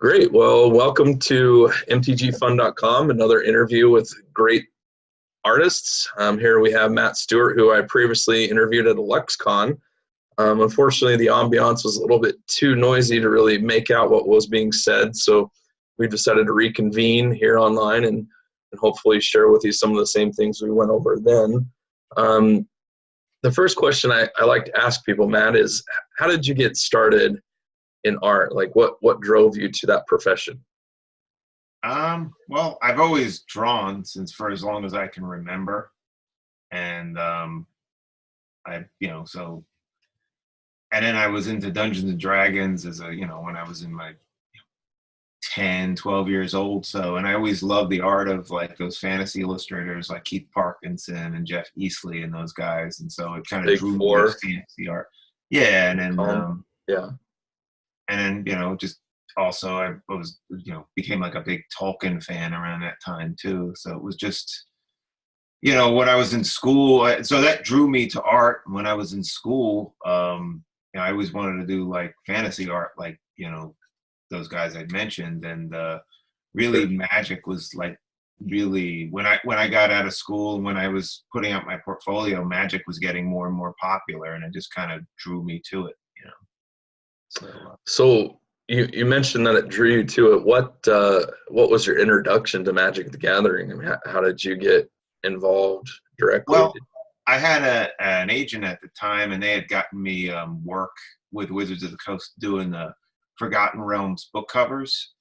Great. Well, welcome to mtgfun.com, another interview with great artists. Here we have Matt Stewart, who I previously interviewed at a LexCon. Unfortunately, the ambiance was a little bit too noisy to really make out what was being said, so we decided to reconvene here online and hopefully share with you some of the same things we went over then. The first question I like to ask people, Matt, is how did you get started in art? Like what drove you to that profession? Well, I've always drawn since for as long as I can remember. And and then I was into Dungeons and Dragons when I was in my 10, 12 years old. So, and I always loved the art of like those fantasy illustrators like Keith Parkinson and Jeff Easley and those guys. And so it kind of Big drew me Four. to fantasy art. Yeah. And then, Yeah. and then, just also I was, became like a big Tolkien fan around that time too. So it was just, when I was in school, so that drew me to art. When I was in school, I always wanted to do like fantasy art, like, those guys I'd mentioned. And really magic was like really, when I got out of school, when I was putting out my portfolio, magic was getting more and more popular, and it just kind of drew me to it. So you mentioned that it drew you to it. What was your introduction to Magic the Gathering? I mean, how did you get involved directly? Well, I had an agent at the time, and they had gotten me work with Wizards of the Coast doing the Forgotten Realms book covers.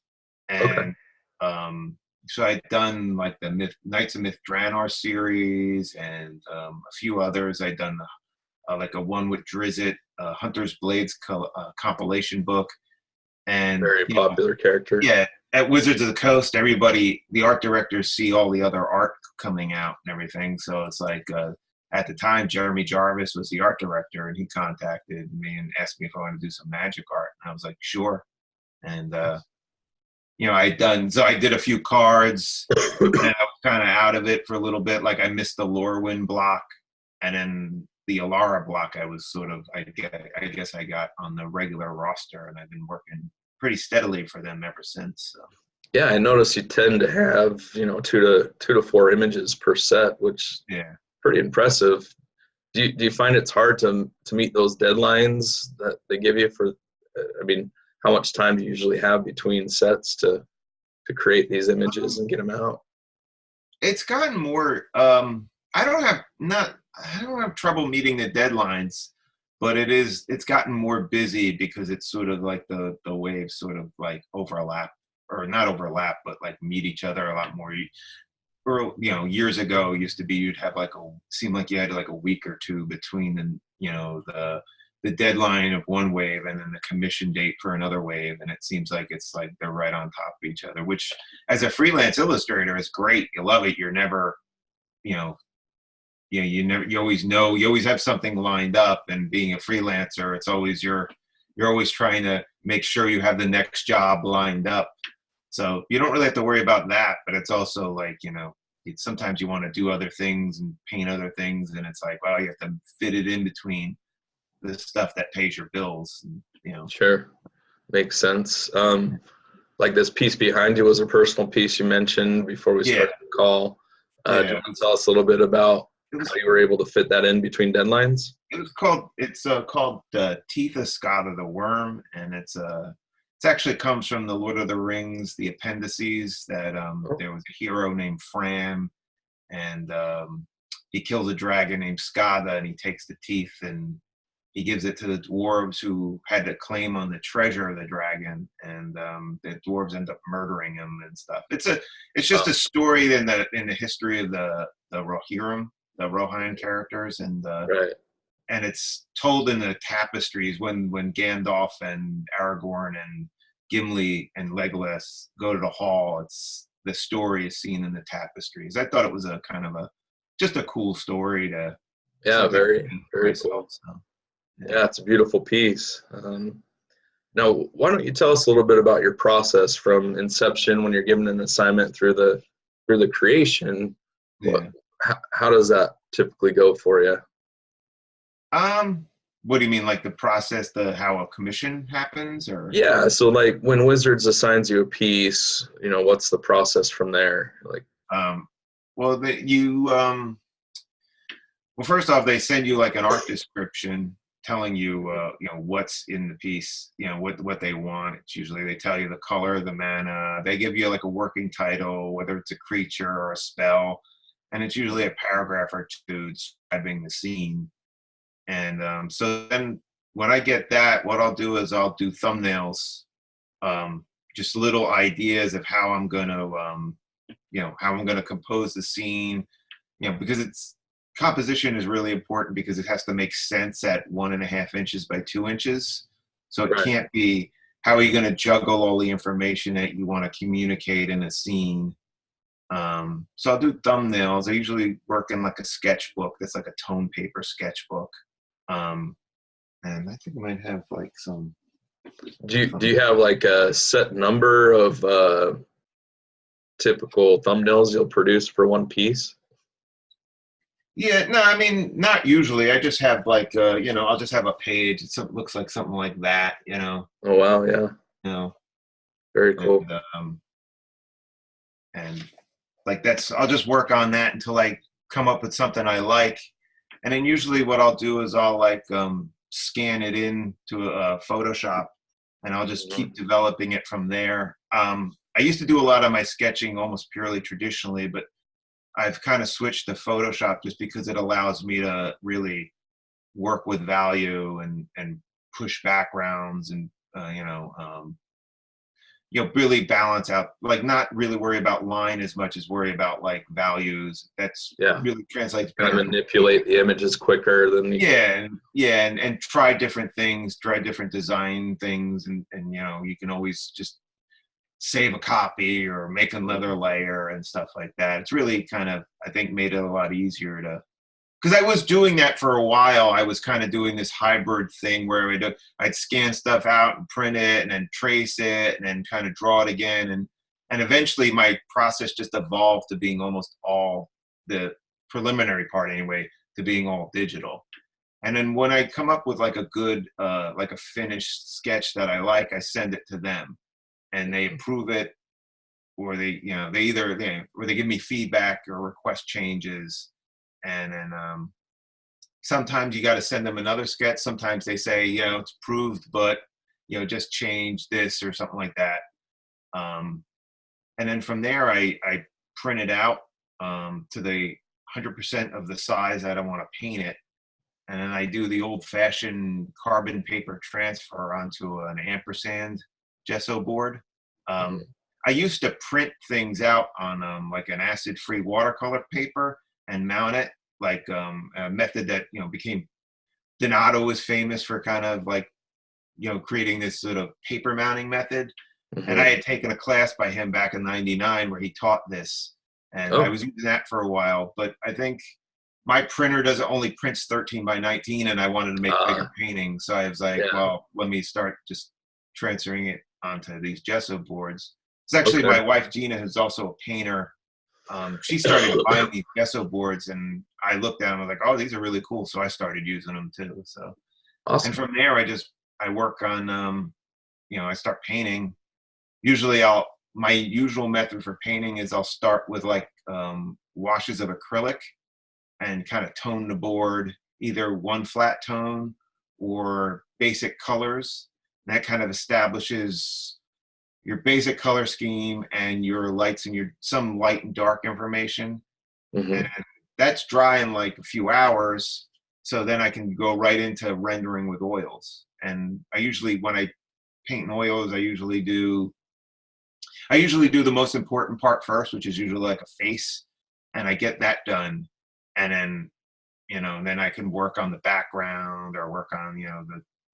And so I'd done like the Knights of Myth Draenor series and a few others. I'd done like a one with Drizzt, Hunter's Blades compilation book. And very popular character. Yeah, at Wizards of the Coast, everybody, the art directors see all the other art coming out and everything. So it's like at the time, Jeremy Jarvis was the art director, and he contacted me and asked me if I wanted to do some magic art. And I was like, sure. And I did a few cards, and I was kind of out of it for a little bit. Like I missed the Lorwyn block, and then the Alara block, I was sort of, I guess I got on the regular roster, and I've been working pretty steadily for them ever since. So. Yeah, I noticed you tend to have, 2 to 4 images per set, which pretty impressive. Do you find it's hard to meet those deadlines that they give you for, how much time do you usually have between sets to create these images and get them out? It's gotten more, I don't have trouble meeting the deadlines, but it's gotten more busy because it's sort of like the waves sort of like overlap, or not overlap, but like meet each other a lot more. Or years ago, it used to be you'd have seemed like you had like a week or two between the deadline of one wave and then the commission date for another wave, and it seems like it's like they're right on top of each other, which as a freelance illustrator is great. You love it. You're never, you always have something lined up, and being a freelancer, it's always you're always trying to make sure you have the next job lined up. So you don't really have to worry about that, but it's also like, sometimes you want to do other things and paint other things, and it's like, well, you have to fit it in between the stuff that pays your bills, Sure. Makes sense. Like this piece behind you was a personal piece you mentioned before we started the call. Do you want to tell us a little bit about how you were able to fit that in between deadlines? It's called Teeth of Skada the Worm, and it actually comes from the Lord of the Rings, the appendices, that there was a hero named Fram, and he kills a dragon named Skada, and he takes the teeth and he gives it to the dwarves who had a claim on the treasure of the dragon, and the dwarves end up murdering him and stuff. It's just a story in the history of the Rohirrim, the Rohan characters, and and it's told in the tapestries when Gandalf and Aragorn and Gimli and Legolas go to the hall. It's the story is seen in the tapestries. I thought it was a kind of just a cool story to. Very very cool. So. Yeah, it's a beautiful piece. Now, why don't you tell us a little bit about your process from inception when you're given an assignment through the creation? Yeah. How does that typically go for you? What do you mean, like the process, how a commission happens, or? Yeah, so like when Wizards assigns you a piece, what's the process from there? Like, Um, well, well, first off, they send you like an art description telling you, what's in the piece, what they want. It's usually they tell you the color, the mana. They give you like a working title, whether it's a creature or a spell, and it's usually a paragraph or two describing the scene. And so then when I get that, what I'll do is I'll do thumbnails, just little ideas of how I'm gonna, how I'm gonna compose the scene, because composition is really important because it has to make sense at 1.5 inches by 2 inches. So it right. can't be, how are you going to juggle all the information that you want to communicate in a scene? So I'll do thumbnails. I usually work in like a sketchbook that's like a tone paper sketchbook. And I think I might have like some. Do you have like a set number of typical thumbnails you'll produce for one piece? Yeah, no, I mean, not usually. I just have like, I'll just have a page. Looks like something like that, Oh wow, yeah, you know, very cool. and like I'll just work on that until I come up with something I like. And then usually what I'll do is I'll like scan it in to a Photoshop, and I'll just keep developing it from there. I used to do a lot of my sketching almost purely traditionally, but I've kind of switched to Photoshop just because it allows me to really work with value and push backgrounds and really balance out, like not really worry about line as much as worry about like values. That's really translates Kind better. of manipulate the images quicker than and try different things, try different design things, and you can always just save a copy or make another layer and stuff like that. It's really kind of, I think, made it a lot easier to, because I was doing that for a while. I was kind of doing this hybrid thing where I'd scan stuff out and print it and then trace it and then kind of draw it again. And eventually my process just evolved to being almost all, the preliminary part anyway, to being all digital. And then when I come up with like a good, like a finished sketch that I like, I send it to them and they approve it, or they give me feedback or request changes. And then sometimes you got to send them another sketch. Sometimes they say, it's approved, but just change this or something like that. And then from there, I print it out to the 100% of the size that I want to paint it. And then I do the old-fashioned carbon paper transfer onto an ampersand gesso board. I used to print things out on like an acid-free watercolor paper and mount it, like a method that became, Donato was famous for kind of like creating this sort of paper mounting method. And I had taken a class by him back in '99 where he taught this, and I was using that for a while. But I think my printer only prints 13 by 19, and I wanted to make bigger paintings, so I was like, well, let me start just transferring it onto these gesso boards. It's actually my wife Gina, who's also a painter. She started buying these gesso boards, and I looked at them and was like, oh, these are really cool. So I started using them too. So, awesome. And from there, I work on, I start painting. Usually my usual method for painting is I'll start with like washes of acrylic and kind of tone the board, either one flat tone or basic colors. And that kind of establishes your basic color scheme and your lights and some light and dark information. And that's dry in like a few hours. So then I can go right into rendering with oils. And I usually, when I paint in oils, I usually do the most important part first, which is usually like a face. And I get that done. And then, then I can work on the background or work on, the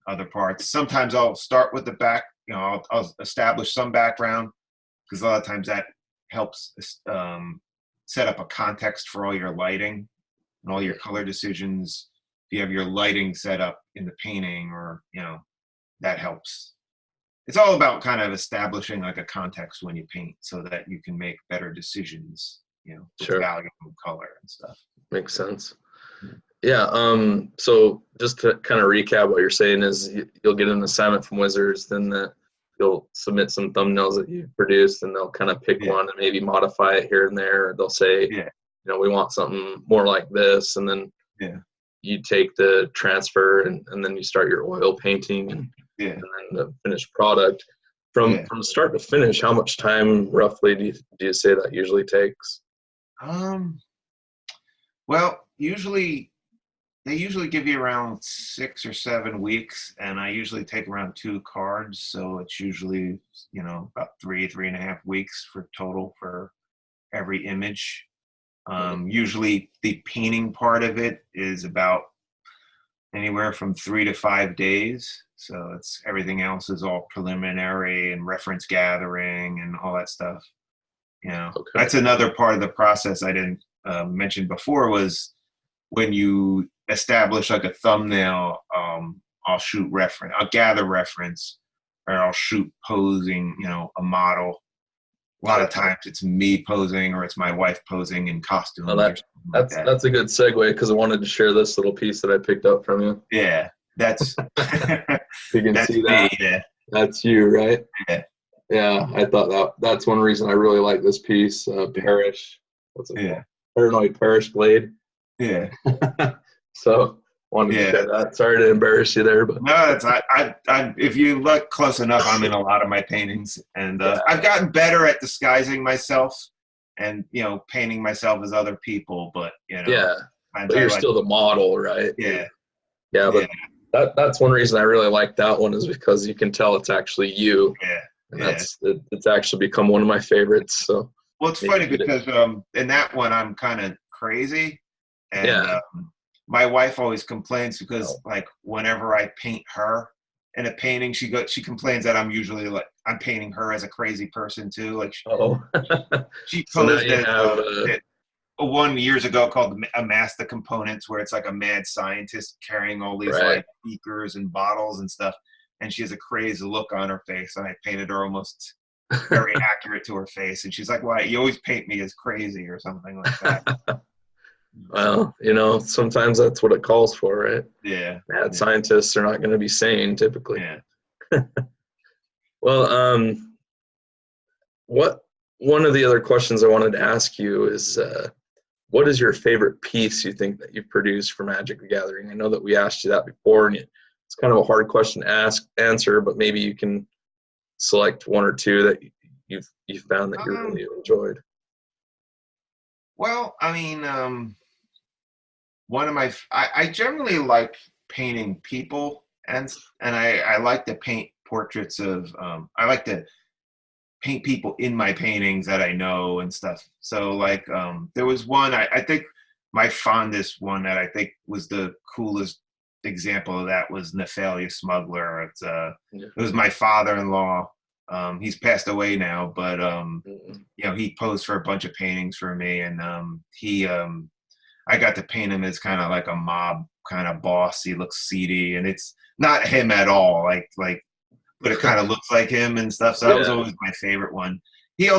other parts. Sometimes I'll start with the back, I'll establish some background, because a lot of times that helps set up a context for all your lighting and all your color decisions. If you have your lighting set up in the painting, or, that helps. It's all about kind of establishing like a context when you paint so that you can make better decisions, with value and color and stuff. Makes sense. Yeah. So just to kind of recap, what you're saying is you'll get an assignment from Wizards, then you'll submit some thumbnails that you produced, and they'll kind of pick Yeah, one and maybe modify it here and there. They'll say, yeah, we want something more like this, and then yeah, you take the transfer and then you start your oil painting yeah, and then the finished product. From yeah. start to finish, how much time roughly do you say that usually takes? Um, well, usually they usually give you around 6 or 7 weeks, and I usually take around 2 cards, so it's usually about 3.5 weeks for total for every image. Mhm. Usually the painting part of it is about anywhere from 3 to 5 days. So it's everything else is all preliminary and reference gathering and all that stuff. Okay. That's another part of the process I didn't mention before was when you establish like a thumbnail, I'll gather reference, or I'll shoot posing, a model. A lot of Okay. times it's me posing or it's my wife posing in Well, costumes or that something like that's that. that's a good segue because I wanted to share this little piece that I picked up from you. Yeah, that's You can that's see me. that. Yeah, That's you, right? yeah, Yeah, I thought that's one reason I really like this piece. Parish, what's it called? yeah, Paranoid Parish Blade. yeah, So wanted to yeah. share that. Sorry to embarrass you there, but No, it's I. If you look close enough, I'm in a lot of my paintings, and yeah, I've gotten better at disguising myself and painting myself as other people. But yeah. times But I you're like, still the model, right? yeah, Yeah, yeah, but that's one reason I really like that one is because you can tell it's actually you, yeah, and yeah. it's actually become one of my favorites. So Well, it's maybe funny get it. because in that one I'm kind of crazy, and Yeah. my wife always complains because Oh. like whenever I paint her in a painting, she complains that I'm usually like I'm painting her as a crazy person too. Like Oh. she So now posed you as have one years ago called Amass the Components, where it's like a mad scientist carrying all these right. like beakers and bottles and stuff, and she has a crazy look on her face, and I painted her almost very accurate to her face, and she's like, "Why you always paint me as crazy or something like that?" So Well, sometimes that's what it calls for, right? yeah, Mad yeah, scientists are not going to be sane typically. yeah. Well, what one of the other questions I wanted to ask you is, what is your favorite piece you think that you've produced for Magic the Gathering? I know that we asked you that before, and it's kind of a hard question to answer, but maybe you can select one or two that you've found that you Um, really enjoyed. well, I mean, one of my I generally like painting people, and I like to paint portraits of I like to paint people in my paintings that I know and stuff. So like there was one I think my fondest one that I think was the coolest example of that was Nephalia Smuggler. Yeah. It was my father-in-law. He's passed away now, but Mm-mm. he posed for a bunch of paintings for me, and he I got to paint him as kind of like a mob kind of boss. He looks seedy, and it's not him at all. But it kind of looks like him and stuff. So that was Yeah. always my favorite one. I Okay.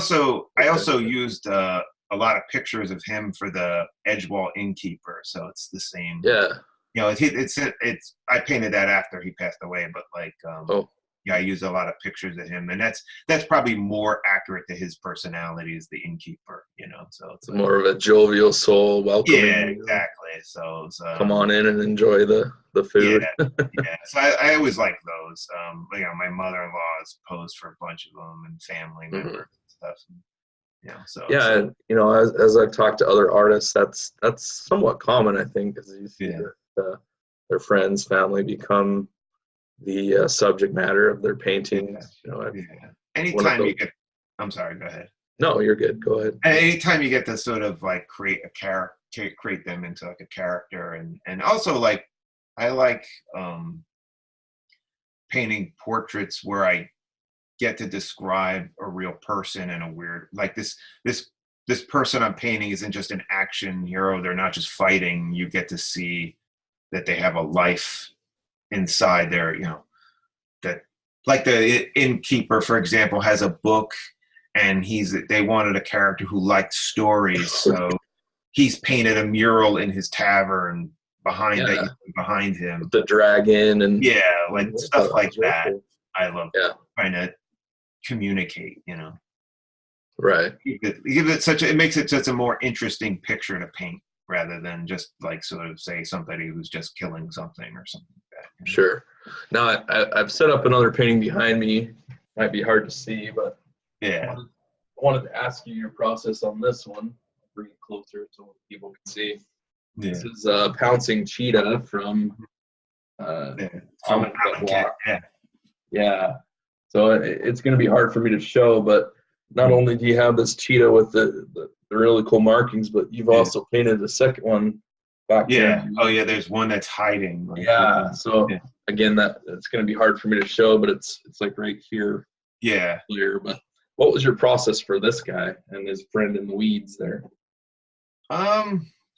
also used a lot of pictures of him for the Edgewall Innkeeper. So it's the same. Yeah. It's I painted that after he passed away, but like Oh, yeah, I used a lot of pictures of him, and that's probably more accurate to his personality as the innkeeper. So it's like more of a jovial soul, yeah, welcoming. exactly. So it's Come on in and enjoy the yeah, food. yeah. So I always like those. My mother-in-law has posed for a bunch of them and family Mhm. members and stuff. So it's Yeah, and as I've talked to other artists, that's somewhat common, I think, because you see yeah, that their friends, family become the subject matter of their yeah, paintings. yeah. One of Anytime you those. get, I'm sorry, go ahead. No, you're good. Go ahead. Anytime you get to sort of like create a character, create them into like a character, and also like I like painting portraits where I get to describe a real person in a weird like this person I'm painting isn't just an action hero. They're not just fighting. You get to see that they have a life inside there. That like the innkeeper, for example, has a book, and they wanted a character who liked stories, so he's painted a mural in his tavern behind that Yeah, you see behind him. with the dragon and Yeah, like I thought stuff that like was really that. cool. I love Yeah, trying to communicate. You know, right. it makes it such a more interesting picture to paint rather than just like sort of say somebody who's just killing something or something like that. You know? Sure. Now I've set up another painting behind me. Might be hard to see, but I Yeah, wanted to ask you your process on this one. Bring it closer so people can see. This yeah, is a pouncing cheetah from uh, yeah. From Common Cut Cat. Block. Yeah, Yeah. So it's going to be hard for me to show, but not mm, only do you have this cheetah with the really cool markings, but you've yeah, also painted a second one back here. yeah. Oh, yeah. There's one that's hiding, like Yeah. So yeah, again, that it's going to be hard for me to show, but it's like right here, yeah. clear. But what was your process for this guy and his friend in the weeds there?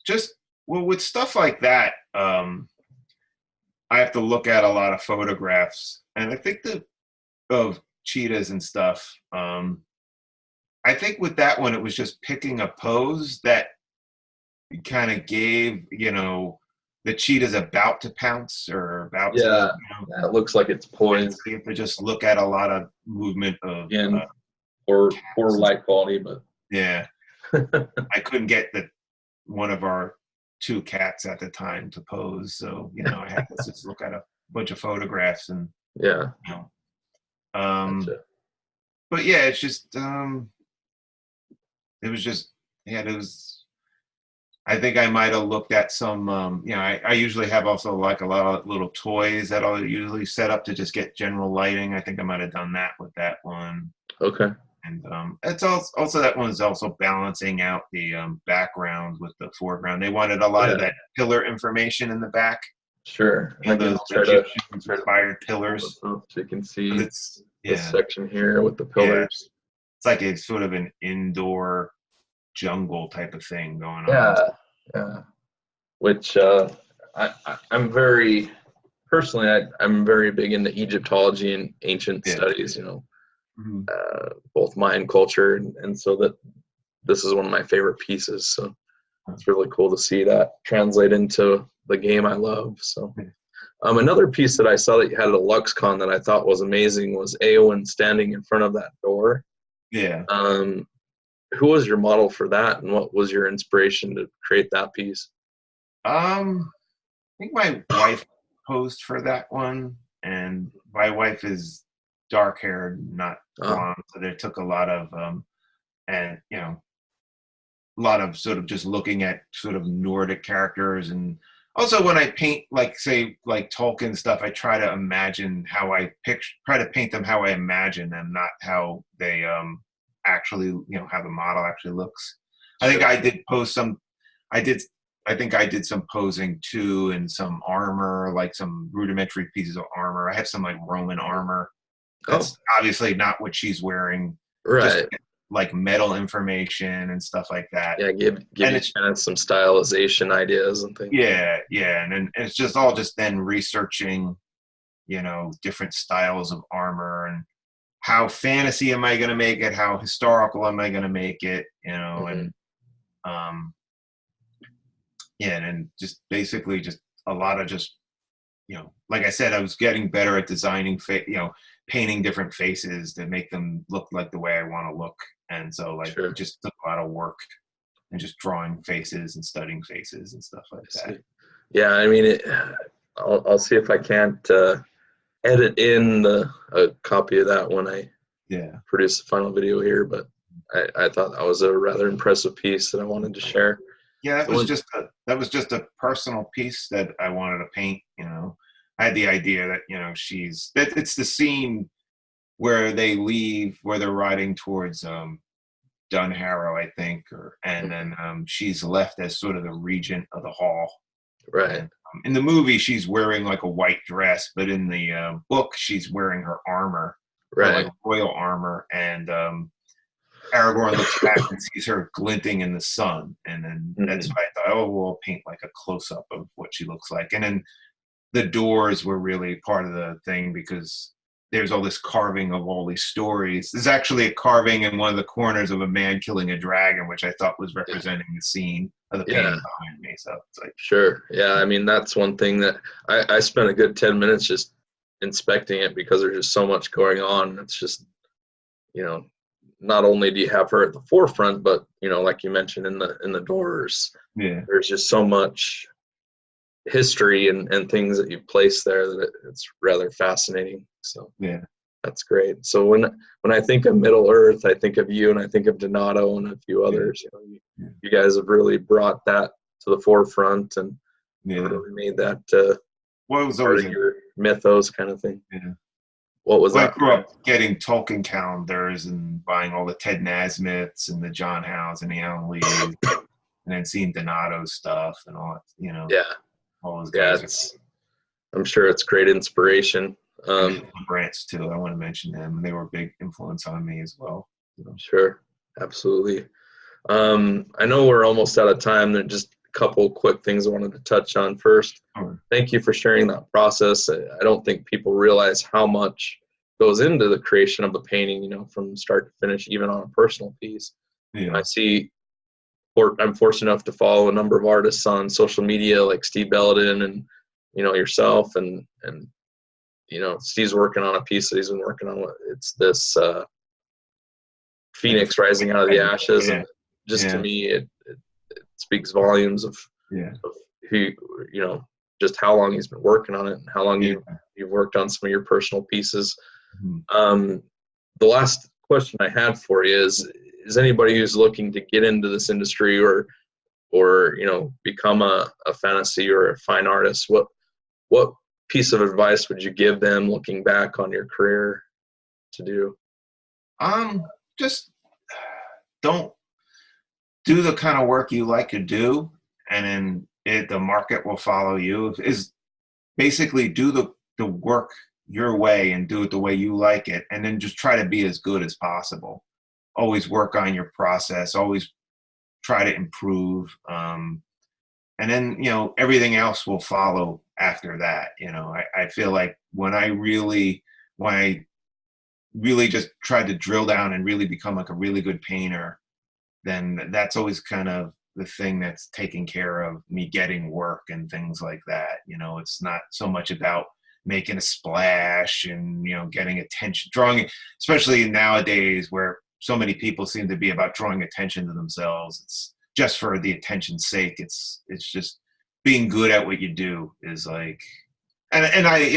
Just well, with stuff like that, I have to look at a lot of photographs, and I think that of cheetahs and stuff. I think with that one, it was just picking a pose that kind of gave, the cheetah's about to pounce or about to, Yeah, yeah, it looks like it's and so poised you have to just look at a lot of movement of, again, or poor light quality, but yeah. I couldn't get one of our two cats at the time to pose, so I had to just look at a bunch of photographs and yeah, you know. Um, gotcha. but yeah, it's just it was just yeah, it was. I think I might have looked at some. I usually have also like a lot of little toys that I'll usually set up to just get general lighting. I think I might have done that with that one. Okay. And it's also that one's also balancing out the background with the foreground. They wanted a lot of Yeah, that pillar information in the back, sure. And again, those I'll Egyptian try to inspired pull pillars. this up so you can 'Cause see it's this yeah, section here with the yeah. pillars. It's like a sort of an indoor jungle type of thing going on. Yeah, yeah. Which I'm very personally, I'm very big into Egyptology and ancient Yeah. studies. Mhm. Both Mayan culture, and so that this is one of my favorite pieces. So it's really cool to see that translate into the game I love. So another piece that I saw that you had at a LuxCon that I thought was amazing was Eowyn standing in front of that door. Yeah. Um, who was your model for that, and what was your inspiration to create that piece? I think my wife posed for that one, and my wife is dark haired, not Oh, blonde, so there took a lot of and a lot of sort of just looking at sort of Nordic characters, and also when I paint like say like Tolkien stuff, I try to imagine how try to paint them how I imagine them, not how they actually how the model actually looks. I think sure. I did post some I did I think I did some posing too and some armor, like some rudimentary pieces of armor. I have some like Roman armor. Oh, That's obviously not what she's wearing, just right. like metal information and stuff like that. Yeah, give And you it's kind of some stylization ideas and things. yeah, yeah. And then it's just all just then researching, different styles of armor and how fantasy am I going to make it? How historical am I going to make it? Hmm. And um, yeah, and then just basically just a lot of just, like I said, I was getting better at designing, painting different faces to make them look like the way I want to look. And so like it Sure. just took a lot of work and just drawing faces and studying faces and stuff like I that. see. Yeah, I mean, I'll see if I can't edit in a copy of that when I Yeah. produce the final video here. But I thought that was a rather impressive piece that I wanted to share. Yeah, So when, that was just a personal piece that I wanted to paint. I had the idea that it's the scene where they leave, where they're riding towards Dunharrow, I think, and then she's left as sort of the regent of the hall. right, And in the movie, she's wearing like a white dress, but in the book, she's wearing her armor, her like right, royal armor, and Aragorn looks back and sees her glinting in the sun, and then that's hmm, why I thought, oh, we'll paint like a close up of what she looks like. And then the doors were really part of the thing because there's all this carving of all these stories. There's actually a carving in one of the corners of a man killing a dragon, which I thought was yeah, representing the scene. of the Yeah. painting behind me. So it's like, Sure. Yeah. I mean, that's one thing that I spent a good 10 minutes just inspecting it because there's just so much going on. It's just, you know, not only do you have her at the forefront, but, you know, like you mentioned in the doors, yeah, there's just so much history and things that you place there that it's rather fascinating. So yeah, that's great. So when I think of Middle Earth, I think of you and I think of Donato and a few yeah, others. You know, yeah, you guys have really brought that to the forefront and yeah. really made that Well, it was part always of a, your mythos kind of thing. yeah. What was Well, I that? grew up getting Tolkien calendars and buying all the Ted Nasmiths and the John Howes and the Alan Lees, and then seeing Donato's stuff and all that, you know, Yeah, all those yeah. guys are, I'm sure it's great inspiration. and the Brants too. I want to mention them. They were a big influence on me as well. So, Sure, absolutely. I know we're almost out of time. There are just a couple quick things I wanted to touch on first. sure. Thank you for sharing that process. I don't think people realize how much goes into the creation of a painting, you know, from start to finish, even on a personal piece. Yeah, I see, or I'm fortunate enough to follow a number of artists on social media like Steve Belladin and, you know, yourself and, you know, Steve's working on a piece that he's been working on. It's this like, phoenix rising out of the ashes. yeah, And just to yeah, me, it speaks volumes yeah, of who, you know, just how long he's been working on it and how long yeah. you've worked on some of your personal pieces. Mhm. The last question I had for you is anybody who's looking to get into this industry or you know, become a fantasy or a fine artist, what piece of advice would you give them looking back on your career to do? Just don't do the kind of work you like to do, and then the market will follow you. Is basically do the work your way and do it the way you like it, and then just try to be as good as possible. Always work on your process. Always try to improve. And then everything else will follow after that. I feel like when I really just tried to drill down and really become like a really good painter, then that's always kind of the thing that's taking care of me getting work and things like that. It's not so much about making a splash and getting attention, drawing, especially nowadays where so many people seem to be about drawing attention to themselves. It's just for the attention's sake. It's just being good at what you do is like, and I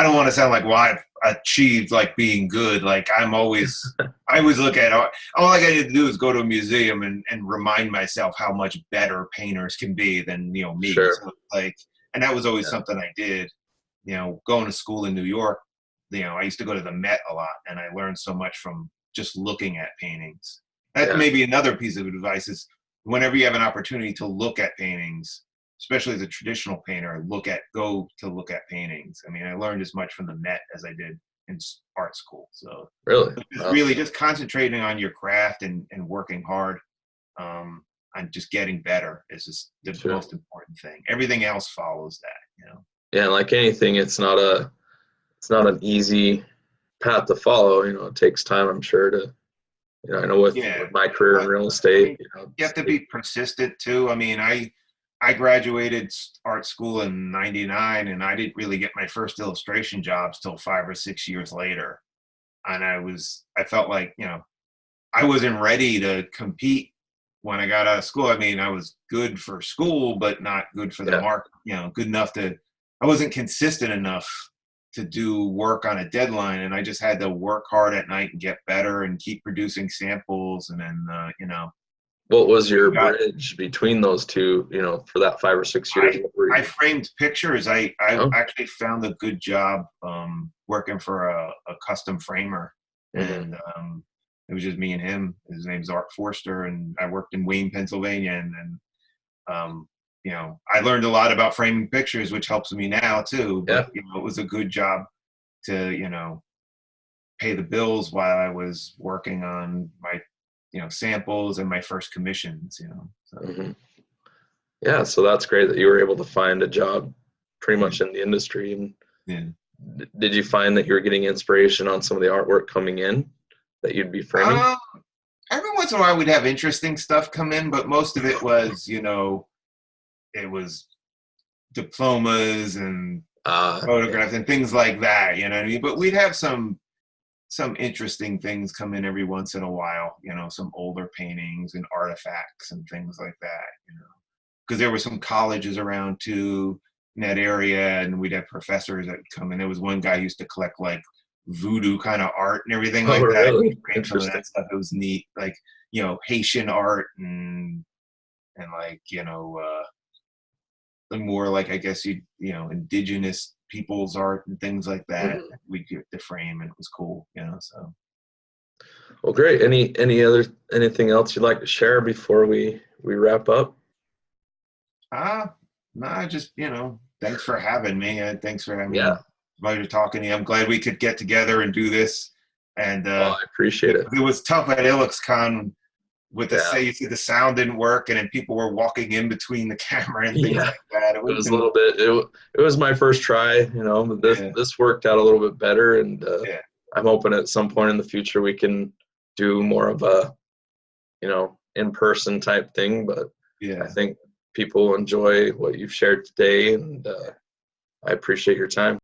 don't want to sound like, well, I've achieved like being good. Like I always look at all I got to do is go to a museum and remind myself how much better painters can be than me. Sure. So, like, and that was always Yeah. something I did. Going to school in New York, I used to go to the Met a lot, and I learned so much from just looking at paintings. That Yeah. may be another piece of advice is whenever you have an opportunity to look at paintings, especially as a traditional painter, go to look at paintings. I mean, I learned as much from the Met as I did in art school. So Really? just Wow. really just concentrating on your craft and working hard on just getting better is just the Sure. most important thing. Everything else follows that. Yeah, like anything, it's not an easy path to follow. You know, it takes time, I'm sure, to, you know, I know Yeah. with my career in But real I estate, mean, you know, you have to be persistent too. I mean, I graduated art school in '99, and I didn't really get my first illustration jobs till 5 or 6 years later. And I felt like, I wasn't ready to compete when I got out of school. I mean, I was good for school, but not good for the yeah, market, good enough I wasn't consistent enough to do work on a deadline. And I just had to work hard at night and get better and keep producing samples. And then, what was your got bridge between those two, you know, for that 5 or 6 years? I What were I you? framed pictures. I Oh, actually found a good job working for a custom framer, hmm. and it was just me and him. His name's Art Forster, and I worked in Wayne, Pennsylvania, and then I learned a lot about framing pictures, which helps me now too. Yeah, But it was a good job to pay the bills while I was working on my samples and my first commissions. So hmm. Yeah. So that's great that you were able to find a job pretty yeah, much in the industry. And yeah. did you find that you were getting inspiration on some of the artwork coming in that you'd be framing? Um, every once in a while we'd have interesting stuff come in, but most of it was, it was diplomas and Yeah. photographs and things like that, you know what I mean? But we'd have some interesting things come in every once in a while, some older paintings and artifacts and things like that, because there were some colleges around too in that area, and we'd have professors that would come in. There was one guy who used to collect like voodoo kind of art and everything Oh, like that. He'd really? frame some of Interesting. that stuff. It was neat, like Haitian art and like the more like I guess indigenous people's art and things like that. Mhm. We get the frame and it was cool, so. Well, great. Anything else you'd like to share before we wrap up? Nah, just thanks for having me. Thanks for having Yeah. me. Pleasure talking to you. I'm glad we could get together and do this. And Oh, I appreciate it. it was tough at IllexCon with the Yeah. say you said the sound didn't work, and then people were walking in between the camera and things Yeah. like that. It It would have was a been little bit. It was my first try, but yeah, this worked out a little bit better, and yeah, I'm hoping at some point in the future we can do more of a in-person type thing. But I yeah. think people enjoy what you've shared today, and I appreciate your time.